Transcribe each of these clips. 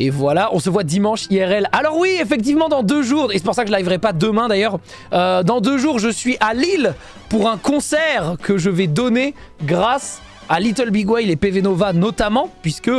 Et voilà, on se voit dimanche IRL. Alors oui, effectivement, dans 2 jours, et c'est pour ça que je liverai pas demain d'ailleurs, dans 2 jours, je suis à Lille pour un concert que je vais donner grâce à Little Big Whale et PV Nova notamment, puisque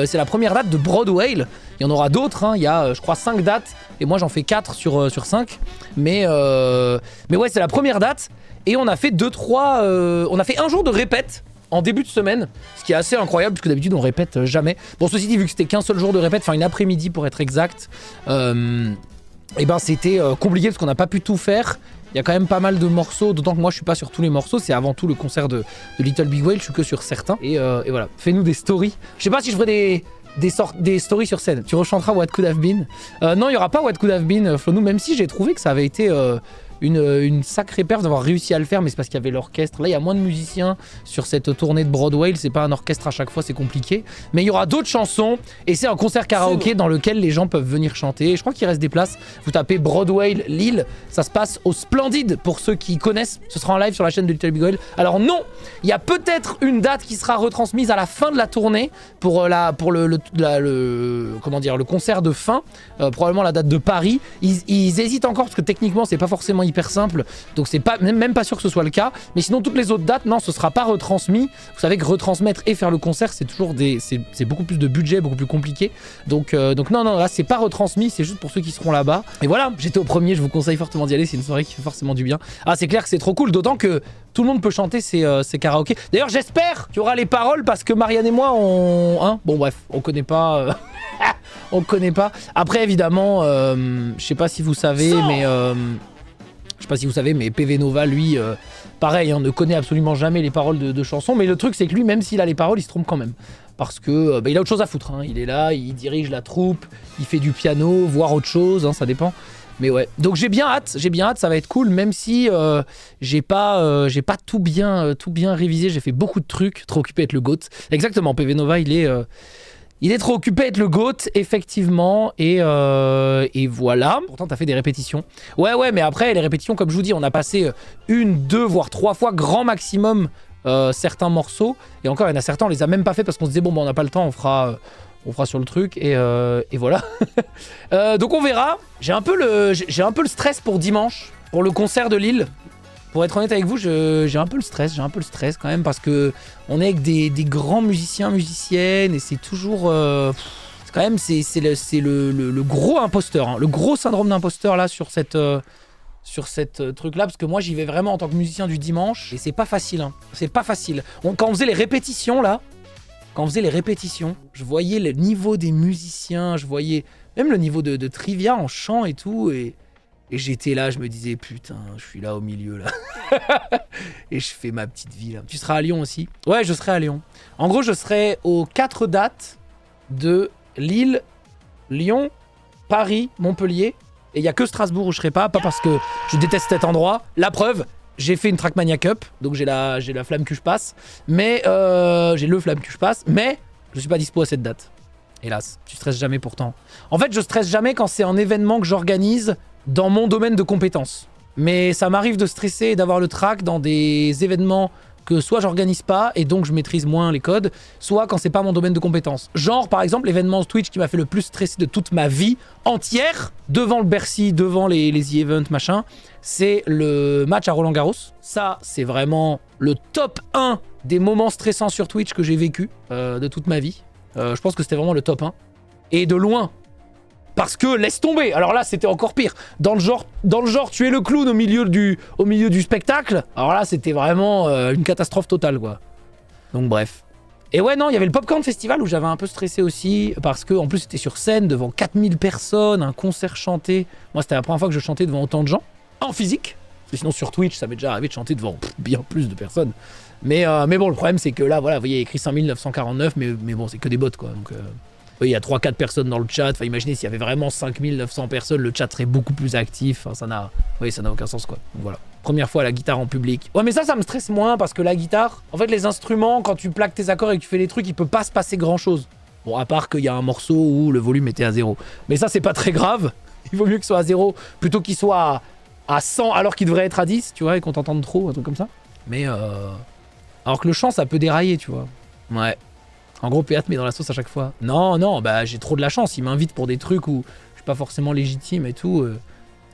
c'est la première date de Broadway. Il y en aura d'autres, hein. Il y a je crois 5 dates, et moi j'en fais 4 sur 5. Mais ouais, c'est la première date, et on a fait 2-3... on a fait un jour de répète en début de semaine, ce qui est assez incroyable, puisque d'habitude on répète jamais. Bon, ceci dit, vu que c'était qu'un seul jour de répète, enfin une après-midi pour être exact, et ben c'était compliqué parce qu'on n'a pas pu tout faire. Il y a quand même pas mal de morceaux, d'autant que moi je suis pas sur tous les morceaux, c'est avant tout le concert de Little Big Whale, je suis que sur certains. Et voilà, fais-nous des stories. Je sais pas si je ferai des stories sur scène. Tu rechanteras What Could Have Been. Non, il y aura pas What Could Have Been, Flonou, même si j'ai trouvé que ça avait été une sacrée perf d'avoir réussi à le faire, mais c'est parce qu'il y avait l'orchestre. Là, il y a moins de musiciens sur cette tournée de Broadway, c'est pas un orchestre à chaque fois, c'est compliqué. Mais il y aura d'autres chansons, et c'est un concert karaoké dans lequel les gens peuvent venir chanter. Je crois qu'il reste des places. Vous tapez Broadway Lille, ça se passe au Splendide pour ceux qui connaissent. Ce sera en live sur la chaîne de Little Big Whale. Alors non, il y a peut-être une date qui sera retransmise à la fin de la tournée pour le concert de fin, probablement la date de Paris. Ils hésitent encore parce que techniquement c'est pas forcément hyper simple, donc c'est pas même pas sûr que ce soit le cas. Mais sinon toutes les autres dates, non, ce sera pas retransmis. Vous savez que retransmettre et faire le concert, c'est toujours c'est beaucoup plus de budget, beaucoup plus compliqué. Donc non, là c'est pas retransmis, c'est juste pour ceux qui seront là-bas. Et voilà, j'étais au premier, je vous conseille fortement d'y aller, c'est une soirée qui fait forcément du bien. Ah, c'est clair que c'est trop cool, d'autant que tout le monde peut chanter ces karaokés. D'ailleurs, j'espère qu'il y aura les paroles parce que Marianne et moi, bon bref, on connaît pas. On connaît pas. Après, évidemment, je sais pas si vous savez, mais PV Nova, lui, pareil, ne connaît absolument jamais les paroles de chansons. Mais le truc, c'est que lui, même s'il a les paroles, il se trompe quand même. Parce que il a autre chose à foutre. Hein. Il est là, il dirige la troupe, il fait du piano, voire autre chose, hein, ça dépend. Mais ouais, donc j'ai bien hâte, ça va être cool, même si j'ai pas tout bien révisé, j'ai fait beaucoup de trucs, trop occupé à être le GOAT. Exactement, PV Nova, il est trop occupé à être le GOAT, effectivement, et voilà. Pourtant, t'as fait des répétitions. Ouais, mais après, les répétitions, comme je vous dis, on a passé 1, 2, voire 3 fois, grand maximum, certains morceaux. Et encore, il y en a certains, on les a même pas fait parce qu'on se disait, bon, on n'a pas le temps, on fera sur le truc, et voilà. Donc on verra. J'ai un peu le stress pour dimanche, pour le concert de Lille. Pour être honnête avec vous, j'ai un peu le stress quand même, parce que on est avec des grands musiciens, musiciennes, et c'est toujours... c'est quand même, c'est le gros imposteur, hein, le gros syndrome d'imposteur là sur cette truc là, parce que moi j'y vais vraiment en tant que musicien du dimanche, et c'est pas facile, hein, c'est pas facile. Quand on faisait les répétitions là, je voyais le niveau des musiciens, je voyais même le niveau de trivia en chant et tout, et j'étais là, je me disais, putain, je suis là au milieu, là. Et je fais ma petite vie, là. Tu seras à Lyon aussi? Ouais, je serai à Lyon. En gros, je serai aux 4 dates de Lille, Lyon, Paris, Montpellier. Et il n'y a que Strasbourg où je serai pas parce que je déteste cet endroit. La preuve, j'ai fait une Trackmania Cup, donc j'ai la flamme que je passe. Mais, j'ai le flamme que je passe, mais je suis pas dispo à cette date. Hélas, tu stresses jamais pourtant. En fait, je stresse jamais quand c'est un événement que j'organise dans mon domaine de compétences. Mais ça m'arrive de stresser et d'avoir le trac dans des événements que soit j'organise pas et donc je maîtrise moins les codes, soit quand c'est pas mon domaine de compétences. Genre par exemple l'événement Twitch qui m'a fait le plus stresser de toute ma vie entière, devant le Bercy, devant les E-Events machin, c'est le match à Roland-Garros. Ça, c'est vraiment le top 1 des moments stressants sur Twitch que j'ai vécu de toute ma vie. Je pense que c'était vraiment le top 1. Et de loin. Parce que laisse tomber. Alors là, c'était encore pire. Dans le genre, tuer le clown au milieu du spectacle. Alors là, c'était vraiment une catastrophe totale, quoi. Donc bref. Et ouais, non, il y avait le Popcorn Festival où j'avais un peu stressé aussi. Parce que en plus, c'était sur scène devant 4000 personnes, un concert chanté. Moi, c'était la première fois que je chantais devant autant de gens. En physique. Parce que sinon, sur Twitch, ça m'est déjà arrivé de chanter devant bien plus de personnes. Mais bon, le problème, c'est que là, voilà, vous voyez, il y a écrit 5949, mais bon, c'est que des bots, quoi. Donc... oui, il y a 3-4 personnes dans le chat. Enfin, imaginez s'il y avait vraiment 5900 personnes, le chat serait beaucoup plus actif. Enfin, ça n'a aucun sens, quoi. Donc voilà. Première fois la guitare en public. Ouais, mais ça me stresse moins parce que la guitare, en fait, les instruments, quand tu plaques tes accords et que tu fais les trucs, il peut pas se passer grand chose. Bon, à part qu'il y a un morceau où le volume était à 0. Mais ça, c'est pas très grave. Il vaut mieux qu'il soit à 0 plutôt qu'il soit à 100 alors qu'il devrait être à 10, tu vois, et qu'on t'entende trop, un truc comme ça. Mais alors que le chant, ça peut dérailler, tu vois. Ouais. En gros, Péat met dans la sauce à chaque fois. Non, non, bah j'ai trop de la chance. Il m'invite pour des trucs où je suis pas forcément légitime et tout.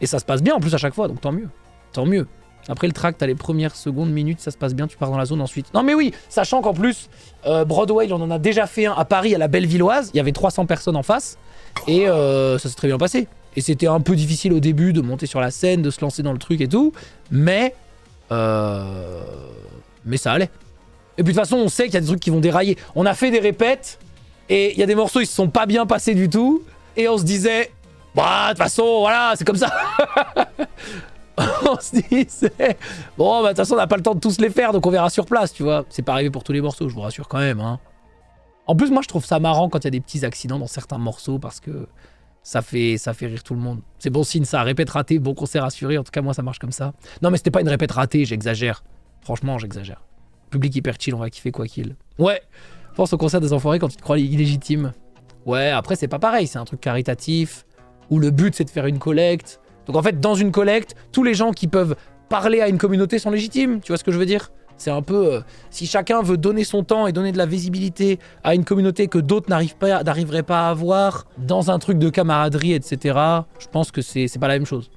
Et ça se passe bien en plus à chaque fois, donc tant mieux. Tant mieux. Après le track, t'as les premières secondes, minutes, ça se passe bien, tu pars dans la zone ensuite. Non mais oui, sachant qu'en plus, Broadway, on en a déjà fait un à Paris, à la Bellevilloise. Il y avait 300 personnes en face. Et ça s'est très bien passé. Et c'était un peu difficile au début de monter sur la scène, de se lancer dans le truc et tout. Mais ça allait. Et puis de toute façon, on sait qu'il y a des trucs qui vont dérailler. On a fait des répètes, et il y a des morceaux, ils se sont pas bien passés du tout. Et on se disait, bah, de toute façon, voilà, c'est comme ça. On se disait, bon, bah, de toute façon, on n'a pas le temps de tous les faire, donc on verra sur place, tu vois. C'est pas arrivé pour tous les morceaux, je vous rassure quand même. Hein. En plus, moi, je trouve ça marrant quand il y a des petits accidents dans certains morceaux, parce que ça fait rire tout le monde. C'est bon signe, ça, répète ratée, bon concert assuré. En tout cas, moi, ça marche comme ça. Non, mais c'était pas une répète ratée, j'exagère. Franchement, j'exagère. Public hyper chill, on va kiffer quoi qu'il. Ouais, pense au concert des enfoirés quand tu te crois illégitime. Ouais, après, c'est pas pareil, c'est un truc caritatif, où le but, c'est de faire une collecte. Donc en fait, dans une collecte, tous les gens qui peuvent parler à une communauté sont légitimes, tu vois ce que je veux dire? C'est un peu... si chacun veut donner son temps et donner de la visibilité à une communauté que d'autres n'arriveraient pas à avoir, dans un truc de camaraderie, etc., je pense que c'est pas la même chose.